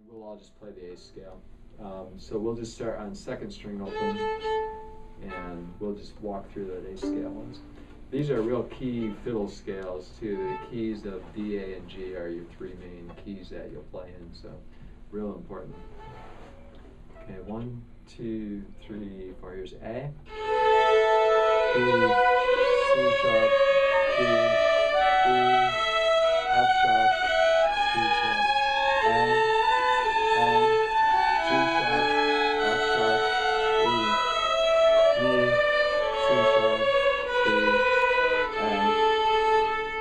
we'll all just play the A scale. So we'll just start on second string open, and we'll just walk through that A scale ones. These are real key fiddle scales too. The keys of D, A, and G are your three main keys that you'll play in, so real important. Okay, 1, 2, 3, 4. Here's A, B, C sharp, D, E, F sharp, G sharp, A, G sharp, F sharp, E, G, C sharp, D, A.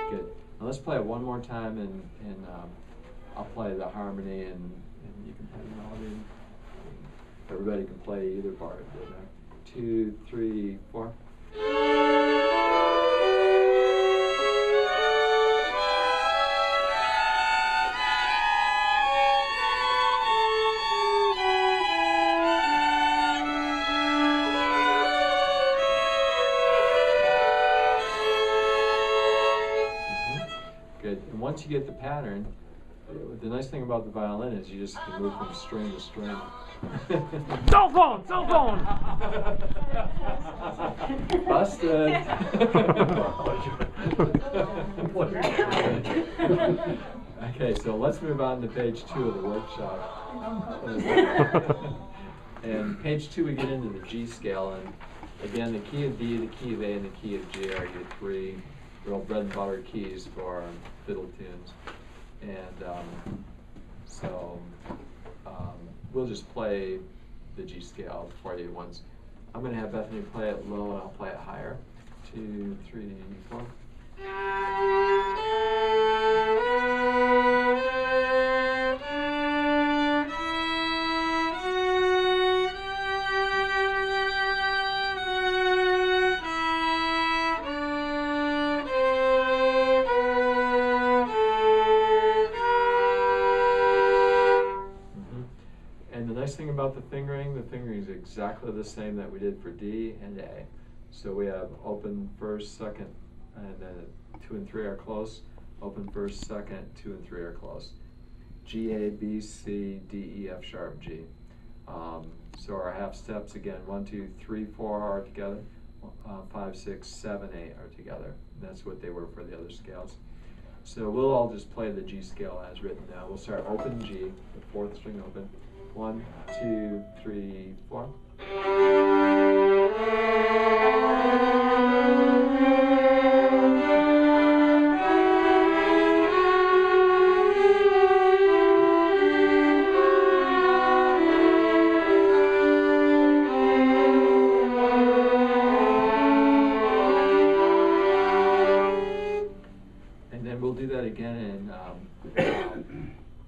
Good. Now let's play it one more time, and I'll play the harmony, and you can play the melody. Everybody can play either part. 2, 3, 4. Good. And once you get the pattern, the nice thing about the violin is you just can move from string to string. Cell phone! Cell phone! Busted! Okay, so let's move on to page 2 of the workshop. And page 2 we get into the G scale, and again the key of D, the key of A, and the key of G are your three real bread and butter keys for fiddle tunes. And we'll just play the G scale for you once. I'm going to have Bethany play it low, and I'll play it higher. 2, 3, 4. About the fingering is exactly the same that we did for D and A. So we have open first, second, and then 2 and 3 are close. Open first, second, 2 and 3 are close. G, A, B, C, D, E, F sharp, G. So our half steps again, 1, 2, 3, 4 are together. 5, 6, 7, 8 are together. And that's what they were for the other scales. So we'll all just play the G scale as written now. We'll start open G, the 4th string open. 1, 2, 3, 4. And then we'll do that again in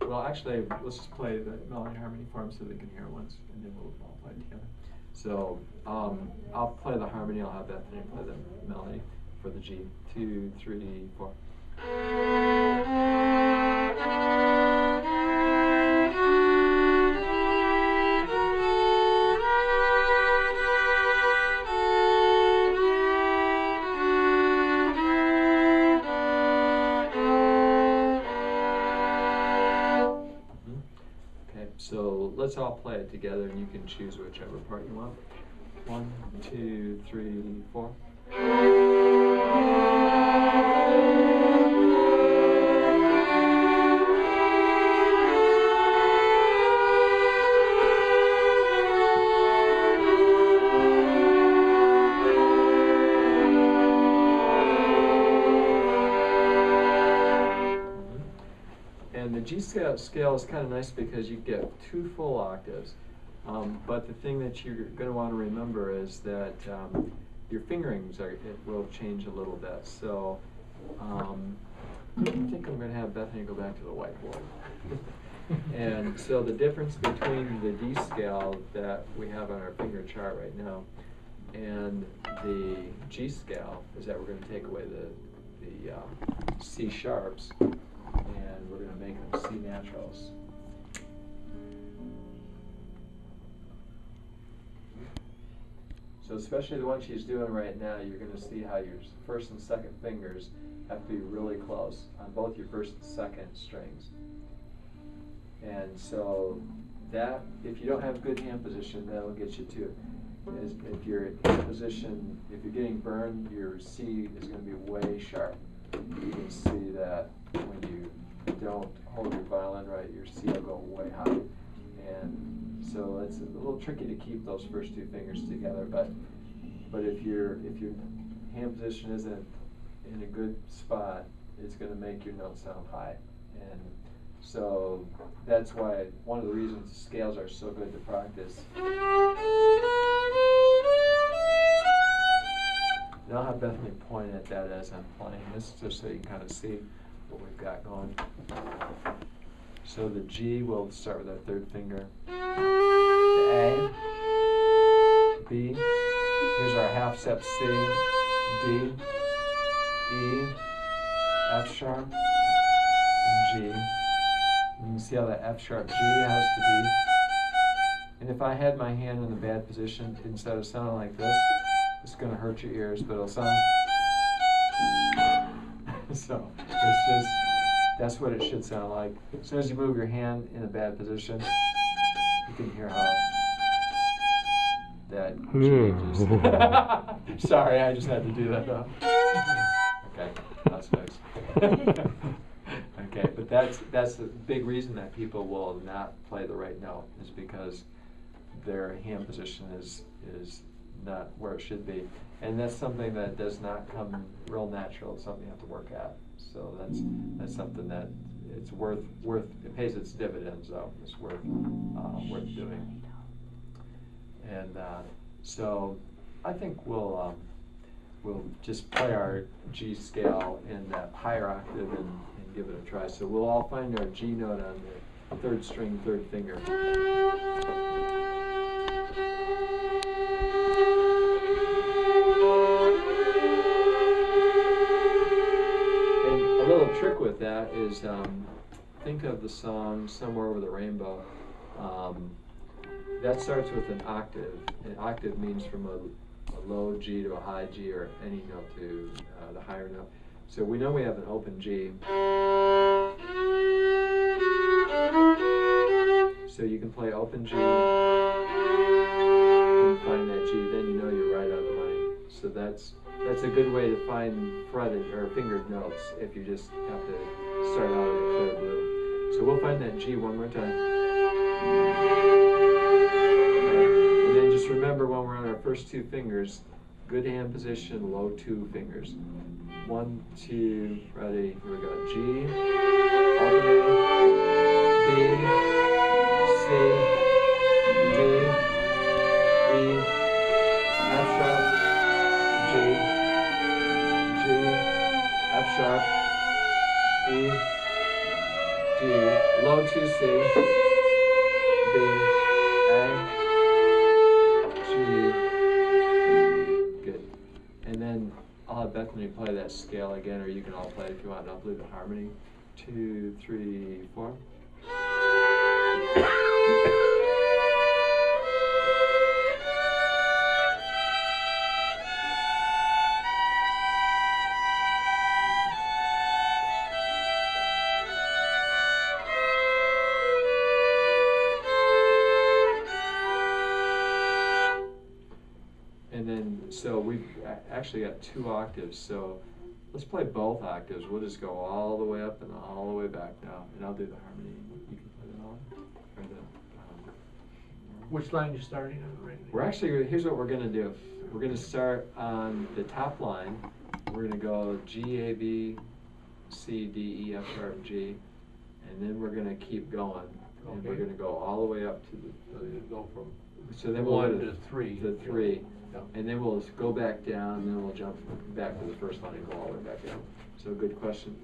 well, actually, let's just play the melody harmony for them so they can hear it once, and then we'll all play together. So I'll play the harmony, I'll have Bethany play the melody for the G. 2, 3, 4. So let's all play it together, and you can choose whichever part you want. 1, 2, 3, 4. And the G scale is kind of nice because you get 2 full octaves. But the thing that you're going to want to remember is that your fingerings will change a little bit. So I think I'm going to have Bethany go back to the whiteboard. And so the difference between the D scale that we have on our finger chart right now and the G scale is that we're going to take away the C sharps, and we're going to make them C naturals. So especially the one she's doing right now, you're going to see how your first and second fingers have to be really close on both your first and second strings. And so that, if you don't have good hand position, that'll get you too. If your hand position, if you're getting burned, your C is going to be way sharp. You can see that when you don't hold your violin right, your C will go way high. And so it's a little tricky to keep those first two fingers together. But if your hand position isn't in a good spot, it's going to make your note sound high. And so that's why one of the reasons the scales are so good to practice. And I'll have Bethany point at that as I'm playing this, just so you can kind of see what we've got going. So the G, we'll start with our third finger. The A, B, here's our half step C, D, E, F sharp, and G. You can see how that F sharp G has to be. And if I had my hand in a bad position, instead of sounding like this, it's going to hurt your ears, but it'll sound. So it's just, that's what it should sound like. As soon as you move your hand in a bad position, you can hear how that G just. Sorry, I just had to do that though. Okay, that's fixed. Okay, but that's the big reason that people will not play the right note, is because their hand position is not where it should be, and that's something that does not come real natural. It's something you have to work at. So that's something that it's worth. It pays its dividends, though. It's worth doing. And so I think we'll just play our G scale in that higher octave and give it a try. So we'll all find our G note on the third string, third finger. And a little trick with that is think of the song Somewhere Over the Rainbow. That starts with an octave. An octave means from a low G to a high G, or any note to the higher note. So we know we have an open G. So you can play open G and find that G, then you know you're right on the money. So that's a good way to find fretted or fingered notes if you just have to start out in a clear blue. So we'll find that G one more time. And then just remember, when we're on our first two fingers, good hand position, low two fingers. 1, 2, ready, here we go. G, open A, B, C, D, E, F sharp, G, F sharp, E, D, low 2 C, B, A, G. Good. And then I'll have Bethany play that scale again, or you can all play it if you want, and I'll play the harmony. 2, 3, 4. And then, so we've actually got 2 octaves, so let's play both octaves. We'll just go all the way up and all the way back now, and I'll do the harmony. You can play that on. Or the, Which line are you starting on, Randy? we're actually, here's what we're going to do. We're going to start on the top line. We're going to go G, A, B, C, D, E, F sharp, G, and then we're going to keep going. And we're going to go all the way up to the, So you go from so then 1 to 3. To 3. Yeah. And then we'll go back down, and then we'll jump back to the first line and go all the way back down. So good question.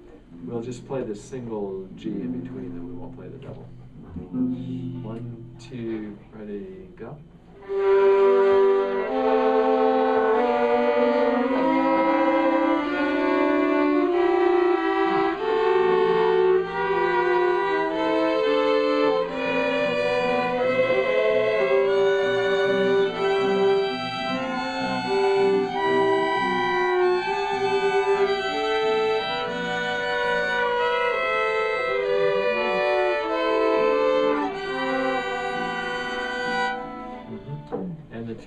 We'll just play the single G in between, and we won't play the double. 1, 2, ready, go.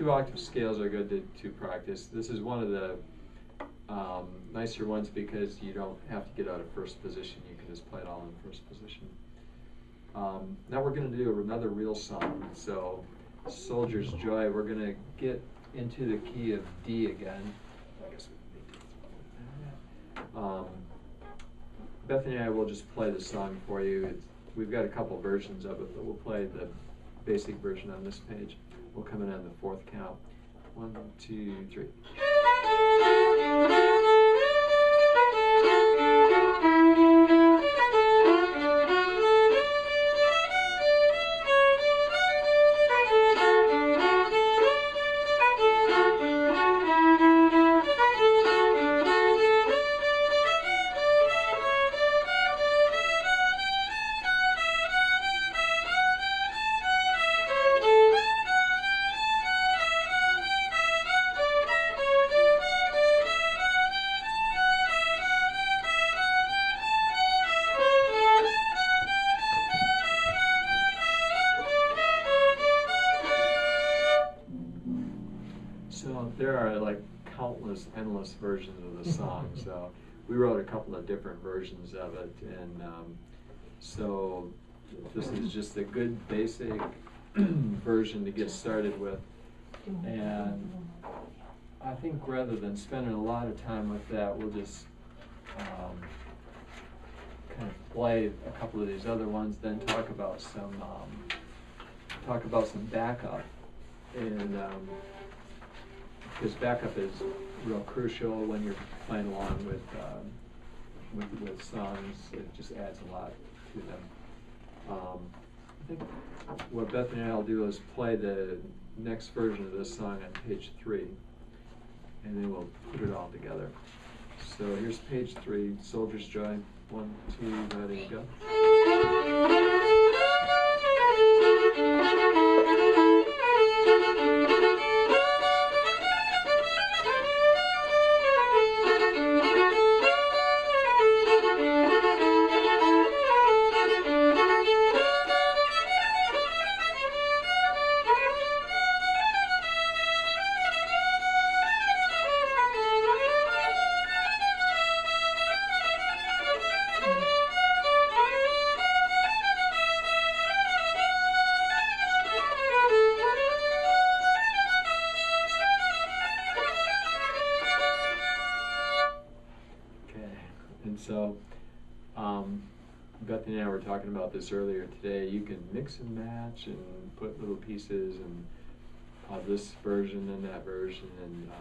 2-octave scales are good to practice. This is one of the nicer ones because you don't have to get out of first position. You can just play it all in first position. Now we're going to do another real song. So, Soldier's Joy. We're going to get into the key of D again. I guess we need to throw it. Bethany and I will just play the song for you. We've got a couple versions of it, but we'll play the basic version on this page. We'll come in on the 4th count. 1, 2, 3. There are like countless, endless versions of the song. So we wrote a couple of different versions of it, and so this is just a good basic version to get started with. And I think rather than spending a lot of time with that, we'll just kind of play a couple of these other ones, then talk about some backup, and because backup is real crucial when you're playing along with songs. It just adds a lot to them. I think what Bethany and I will do is play the next version of this song on page 3, and then we'll put it all together. So here's page 3, Soldier's Joy. 1, 2, ready, go. So, Bethany and I were talking about this earlier today. You can mix and match and put little pieces and this version and that version, and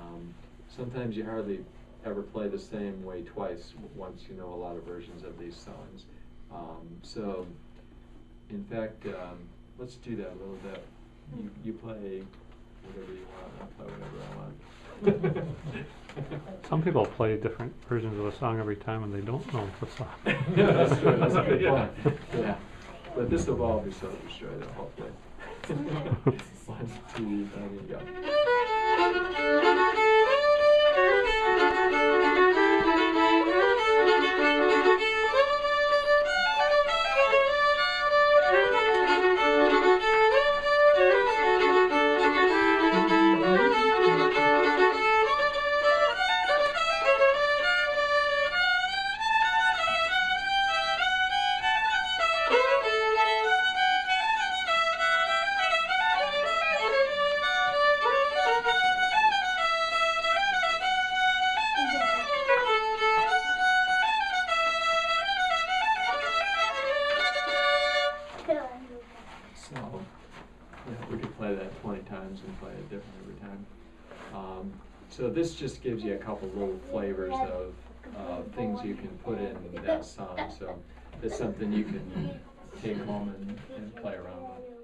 sometimes you hardly ever play the same way twice once you know a lot of versions of these songs. So, in fact, let's do that a little bit. You play whatever you want, I'll play whatever I want. Some people play different versions of a song every time and they don't know the song. Yeah, that's true. That's a good point. Yeah. But this will all be Soldier's Joy, though, hopefully. 1, 2, there you go. Play that 20 times and play it different every time. So this just gives you a couple little flavors of things you can put in that song. So it's something you can take home and play around with.